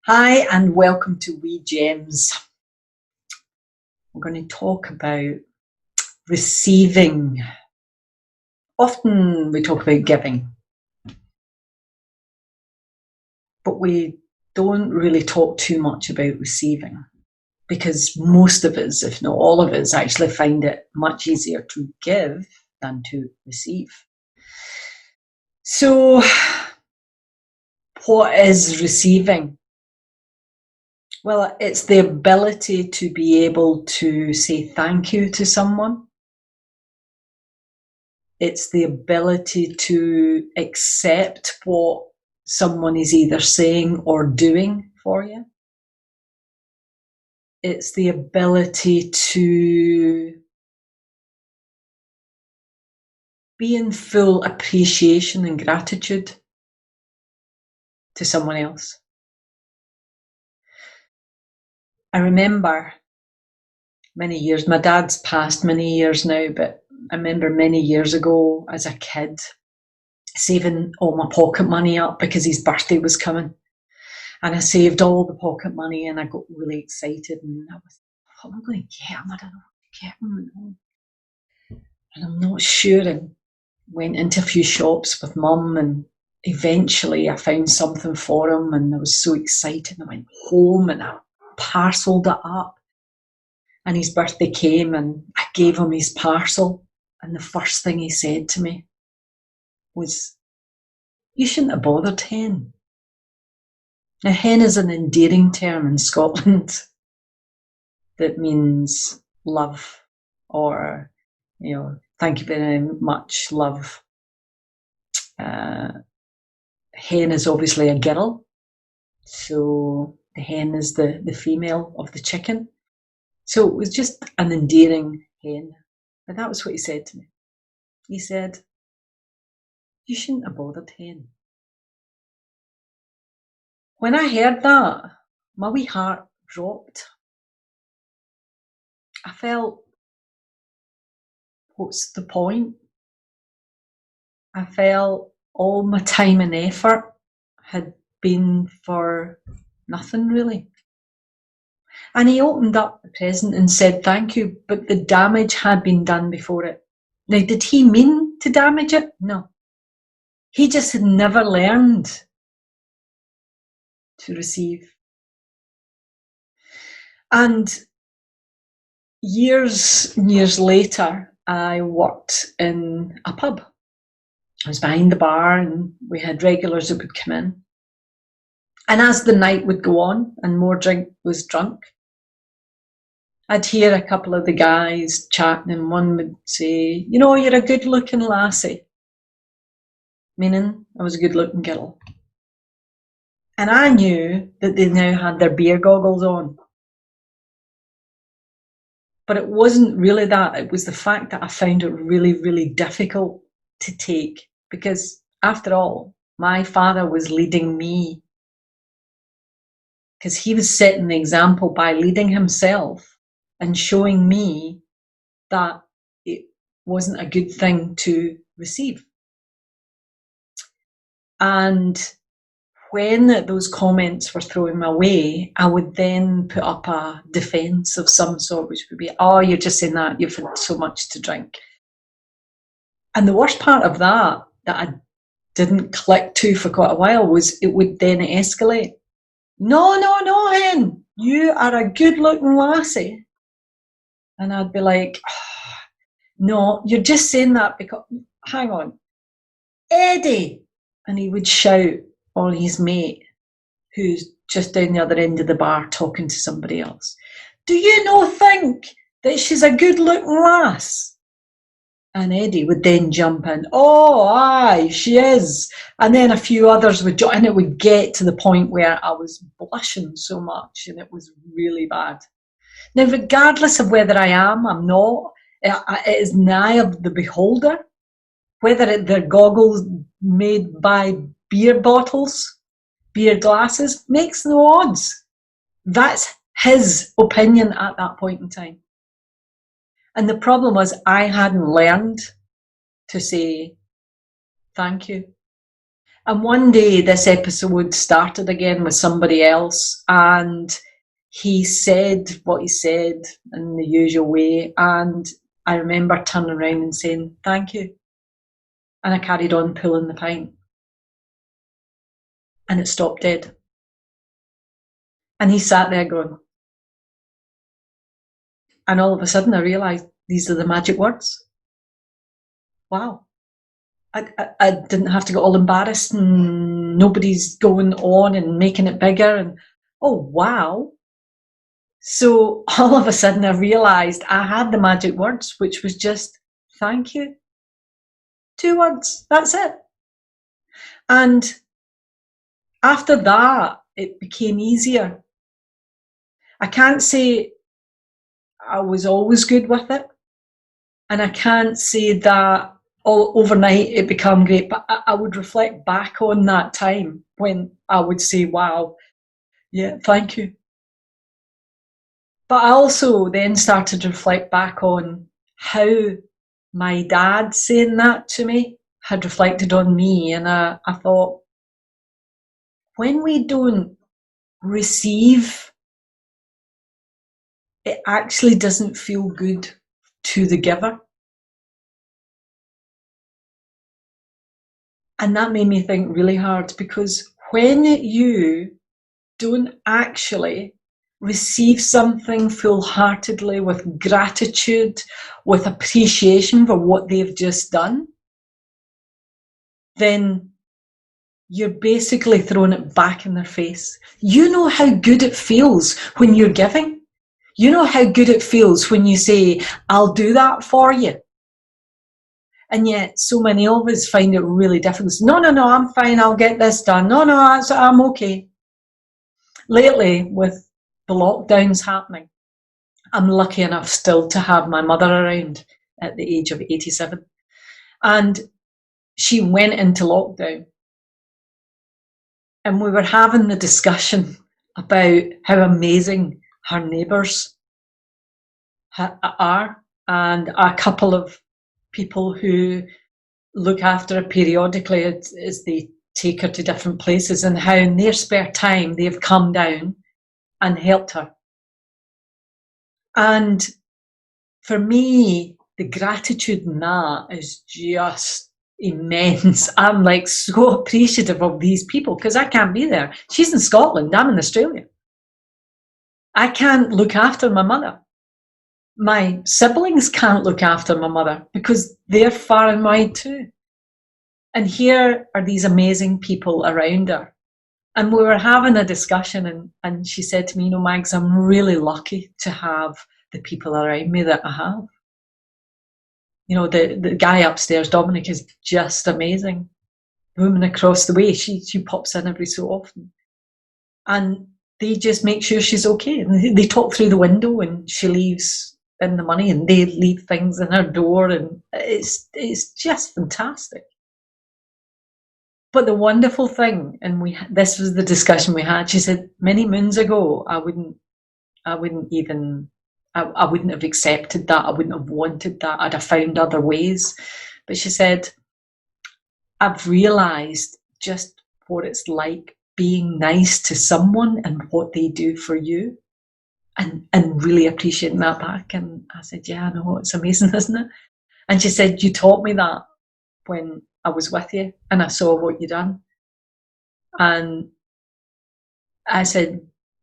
Hi and welcome to Wee Gems. We're going to talk about receiving. Often we talk about giving, but we don't really talk too much about receiving because most of us, if not all of us, actually find it much easier to give than to receive. So, what is receiving? Well, it's the ability to be able to say thank you to someone. It's the ability to accept what someone is either saying or doing for you. It's the ability to be in full appreciation and gratitude to someone else. I remember many years, my dad's passed many years now, but I remember many years ago as a kid saving all my pocket money up because his birthday was coming. And I saved all the pocket money and I got really excited and I was, what am I going to get him? I don't know what to get him. And I'm not sure. And went into a few shops with mum and eventually I found something for him and I was so excited. I went home and I parcelled it up. And his birthday came and I gave him his parcel. And the first thing he said to me was, "You shouldn't have bothered, hen." Now, hen is an endearing term in Scotland that means love or, thank you very much, love. Hen is obviously a girl. So the hen is the female of the chicken. So it was just an endearing hen. But that was what he said to me. He said, "You shouldn't have bothered, hen." When I heard that, my wee heart dropped. I felt, what's the point? I felt all my time and effort had been for nothing really. And he opened up the present and said thank you, but the damage had been done before it. Now, did he mean to damage it? No. He just had never learned to receive. And years and years later, I worked in a pub. I was behind the bar and we had regulars that would come in. And as the night would go on and more drink was drunk, I'd hear a couple of the guys chatting and one would say, "You're a good looking lassie." Meaning I was a good looking girl. And I knew that they now had their beer goggles on. But it wasn't really that. It was the fact that I found it really, really difficult to take because after all, my father was leading me because he was setting the example by leading himself and showing me that it wasn't a good thing to receive. And when those comments were thrown my way, I would then put up a defence of some sort, which would be, "Oh, you're just saying that, you've had so much to drink." And the worst part of that I didn't click to for quite a while was it would then escalate. No, hen, you are a good looking lassie. And I'd be like, "Oh, no, you're just saying that because, hang on, Eddie." And he would shout on his mate, who's just down the other end of the bar talking to somebody else, "Do you no think that she's a good looking lass?" And Eddie would then jump in, "Oh, aye, she is." And then a few others would join, and it would get to the point where I was blushing so much and it was really bad. Now, regardless of whether I am, I'm not, it is nigh of the beholder, whether they're goggles made by beer bottles, beer glasses, makes no odds. That's his opinion at that point in time. And the problem was I hadn't learned to say thank you. And one day this episode started again with somebody else, and he said what he said in the usual way. And I remember turning around and saying, thank you. And I carried on pulling the pint. And it stopped dead. And he sat there going, and all of a sudden I realised these are the magic words. Wow. I didn't have to get all embarrassed and nobody's going on and making it bigger. And oh, wow. So all of a sudden I realised I had the magic words, which was just thank you. 2 words. That's it. And after that, it became easier. I can't say I was always good with it. And I can't say that all overnight it became great, but I would reflect back on that time when I would say, wow, yeah, thank you. But I also then started to reflect back on how my dad saying that to me had reflected on me. And I thought, when we don't receive, it actually doesn't feel good to the giver. And that made me think really hard, because when you don't actually receive something full-heartedly with gratitude, with appreciation for what they've just done, then you're basically throwing it back in their face. You know how good it feels when you're giving. You know how good it feels when you say, I'll do that for you. And yet so many of us find it really difficult. No, I'm fine, I'll get this done. No, I'm okay. Lately, with the lockdowns happening, I'm lucky enough still to have my mother around at the age of 87. And she went into lockdown. And we were having the discussion about how amazing her neighbours are, and a couple of people who look after her periodically as they take her to different places, and how in their spare time they've come down and helped her. And for me, the gratitude in that is just immense. I'm like so appreciative of these people, because I can't be there. She's in Scotland, I'm in Australia. I can't look after my mother. My siblings can't look after my mother because they're far and wide too. And here are these amazing people around her. And we were having a discussion, and she said to me, Mags, I'm really lucky to have the people around me that I have. The guy upstairs, Dominic, is just amazing. The woman across the way, she pops in every so often. And they just make sure she's okay. And they talk through the window, and she leaves in the money, and they leave things in her door, and it's just fantastic. But the wonderful thing, and this was the discussion we had, she said, many moons ago, I wouldn't have accepted that. I wouldn't have wanted that. I'd have found other ways. But she said, I've realised just what it's like being nice to someone and what they do for you, and really appreciating that back. And I said, yeah, I know, it's amazing, isn't it? And she said, you taught me that when I was with you and I saw what you done. And I said,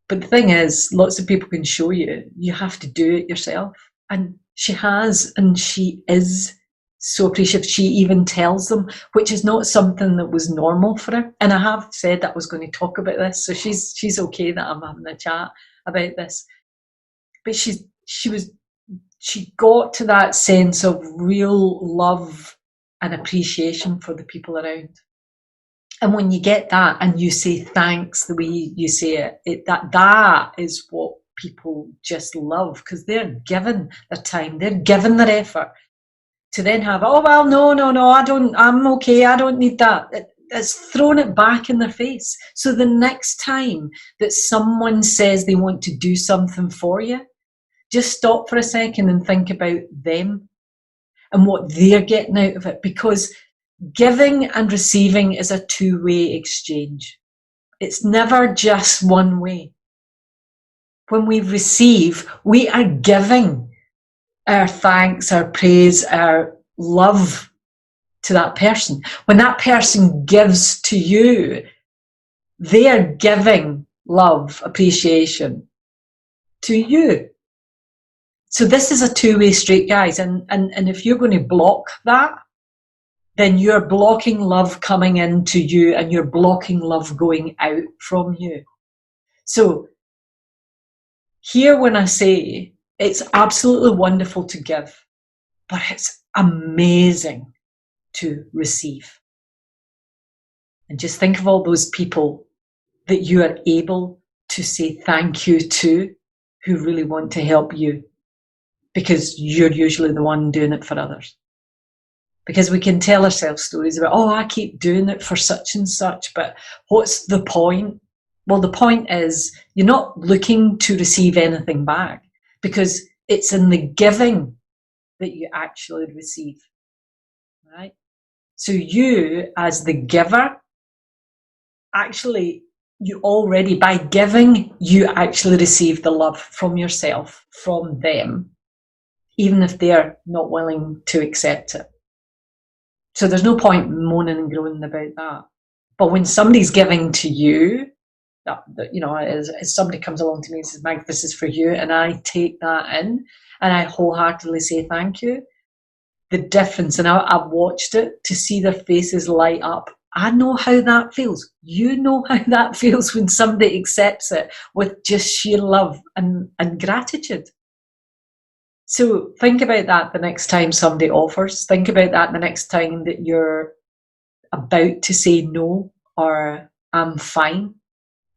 but the thing is, lots of people can show you. You have to do it yourself. And she has, and she is so appreciative. She even tells them, which is not something that was normal for her. And I have said that I was going to talk about this, so she's okay that I'm having a chat about this. But she got to that sense of real love and appreciation for the people around. And when you get that and you say thanks the way you say it, that is what people just love, because they're given their time, they're given their effort to then have, oh, well, no, I'm okay, I don't need that. It's thrown it back in their face. So the next time that someone says they want to do something for you, just stop for a second and think about them and what they're getting out of it, because giving and receiving is a two-way exchange. It's never just one way. When we receive, we are giving our thanks, our praise, our love to that person. When that person gives to you, they are giving love, appreciation to you. So this is a two-way street, guys. And if you're going to block that, then you're blocking love coming into you and you're blocking love going out from you. So here when I say it's absolutely wonderful to give, but it's amazing to receive. And just think of all those people that you are able to say thank you to who really want to help you, because you're usually the one doing it for others. Because we can tell ourselves stories about, oh, I keep doing it for such and such, but what's the point? Well, the point is you're not looking to receive anything back, because it's in the giving that you actually receive, right? So you, as the giver, actually, you already, by giving, you actually receive the love from yourself, from them, even if they're not willing to accept it. So there's no point moaning and groaning about that. But when somebody's giving to you, as somebody comes along to me and says, Mag, this is for you, and I take that in and I wholeheartedly say thank you, the difference, and I've watched it, to see their faces light up. I know how that feels. You know how that feels when somebody accepts it with just sheer love and gratitude. So think about that the next time somebody offers. Think about that the next time that you're about to say no or I'm fine,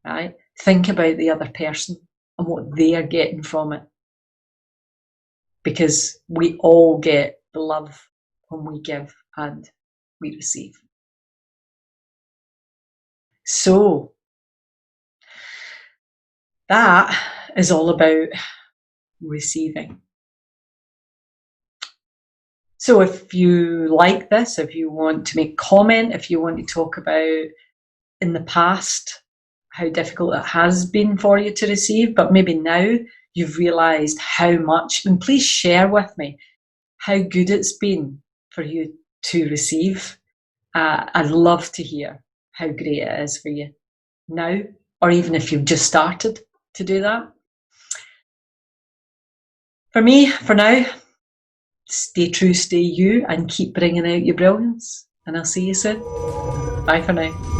right? Think about the other person and what they are getting from it. Because we all get the love when we give and we receive. So that is all about receiving. So if you like this, if you want to make a comment, if you want to talk about in the past how difficult it has been for you to receive, but maybe now you've realised how much, and please share with me how good it's been for you to receive. I'd love to hear how great it is for you now, or even if you've just started to do that. For me, for now, stay true, stay you, and keep bringing out your brilliance. And I'll see you soon. Bye for now.